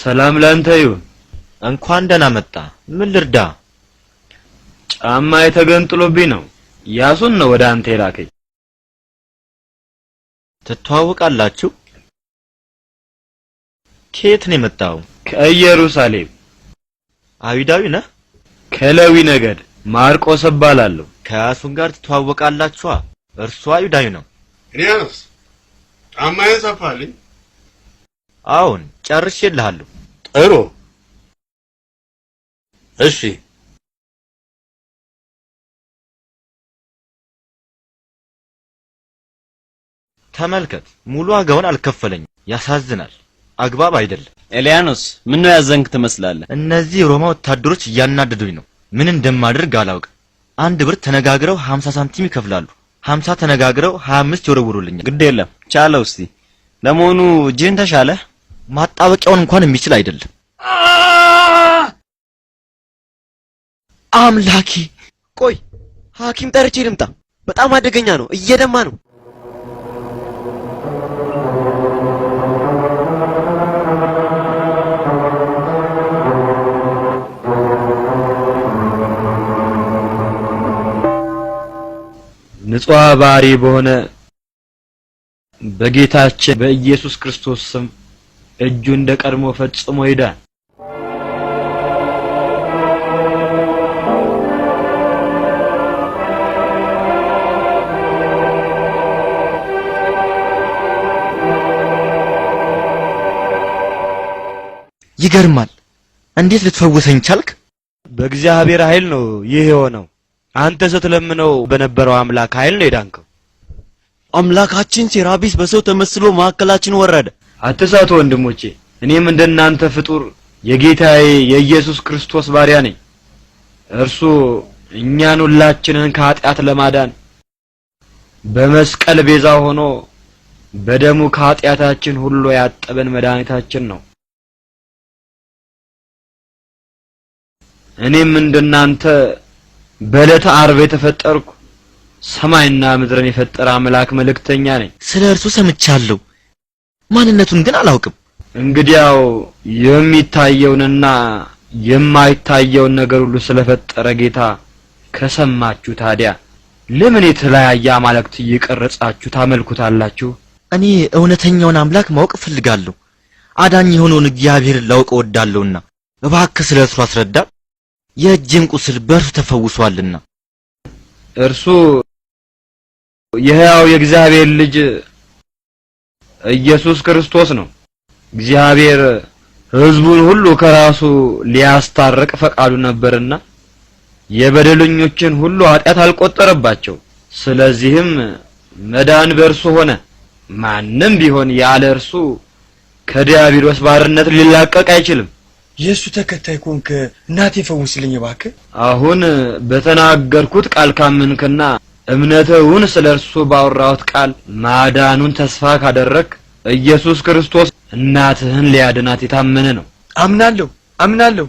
ሰላም ላንተ ይሁን። እንኳን ደህና መጣ። ምን ልርዳ? ጫማ የተገንጥሎብኝ ነው። ያሱን ነው ወደ አንተ የላከኝ። ትተዋወቃላችሁ? ከየት ነው የመጣው? ከኢየሩሳሌም። አይሁዳዊ ነህ? ከሌዊ ነገድ ማርቆስ እባላለሁ። ከያሱን ጋር ትተዋወቃላችሁ? እርሱ አይሁዳዊ ነው። እኔስ ጫማዬን ሰፋልኝ። አሁን ጨርሼልሃለሁ። ጥሩ እሺ። ተመልከት፣ ሙሉ ዋጋውን አልከፈለኝም። ያሳዝናል። አግባብ አይደለም። ኤልያኖስ ምን ነው ያዘንክ ትመስላለህ? እነዚህ የሮማ ወታደሮች እያናደዱኝ ነው። ምን እንደማደርግ አላውቅም። 1 ብር ተነጋግረው 50 ሳንቲም ይከፍላሉ። 50 ተነጋግረው 25 ይወረውሩልኛል። ግድ የለም ቻለው። እስቲ ለመሆኑ እጅህን ተሻለህ? ማጣበቂያውን እንኳን የሚችል አይደለም። አምላኬ! ቆይ ሐኪም ጠርቼ ልምጣ። በጣም አደገኛ ነው፣ እየደማ ነው። ንጹሕ ባህሪ በሆነ በጌታችን በኢየሱስ ክርስቶስ ስም እጁ እንደቀድሞ ፈጽሞ ይዳን። ይገርማል። እንዴት ልትፈውሰኝ ቻልክ? በእግዚአብሔር ኃይል ነው ይህ የሆነው። አንተ ስትለምነው በነበረው አምላክ ኃይል ነው የዳንከው። አምላካችን ሴራቢስ በሰው ተመስሎ መካከላችን ወረደ። አትሳቱ ወንድሞቼ፣ እኔም እንደናንተ ፍጡር የጌታዬ የኢየሱስ ክርስቶስ ባሪያ ነኝ። እርሱ እኛን ሁላችንን ከኃጢአት ለማዳን በመስቀል ቤዛ ሆኖ በደሙ ከኃጢአታችን ሁሉ ያጠበን መድኃኒታችን ነው። እኔም እንደናንተ በዕለተ ዓርብ የተፈጠርኩ ሰማይና ምድርን የፈጠረ አምላክ መልእክተኛ ነኝ። ስለ እርሱ ሰምቻለሁ፣ ማንነቱን ግን አላውቅም። እንግዲያው የሚታየውንና የማይታየውን ነገር ሁሉ ስለፈጠረ ጌታ ከሰማችሁ ታዲያ ለምን የተለያየ አማልክት እየቀረጻችሁ ታመልኩታላችሁ? እኔ እውነተኛውን አምላክ ማወቅ እፈልጋለሁ። አዳኝ የሆነውን እግዚአብሔርን ላውቅ እወዳለሁና እባክህ ስለ እርሱ አስረዳ። የእጄም ቁስል በእርሱ ተፈውሷልና። እርሱ የሕያው የእግዚአብሔር ልጅ ኢየሱስ ክርስቶስ ነው። እግዚአብሔር ሕዝቡን ሁሉ ከራሱ ሊያስታርቅ ፈቃዱ ነበርና የበደለኞችን ሁሉ ኃጢአት አልቆጠረባቸው። ስለዚህም መዳን በእርሱ ሆነ። ማንም ቢሆን ያለ እርሱ ከዲያብሎስ ባርነት ሊላቀቅ አይችልም። የሱ ተከታይ ኮንክ እናቴ ፈውስልኝ እባክህ። አሁን በተናገርኩት ቃል ካመንክና እምነትህን ስለርሱ ባወራሁት ቃል ማዳኑን ተስፋ ካደረክ ኢየሱስ ክርስቶስ እናትህን ሊያድናት የታመነ ነው። አምናለሁ።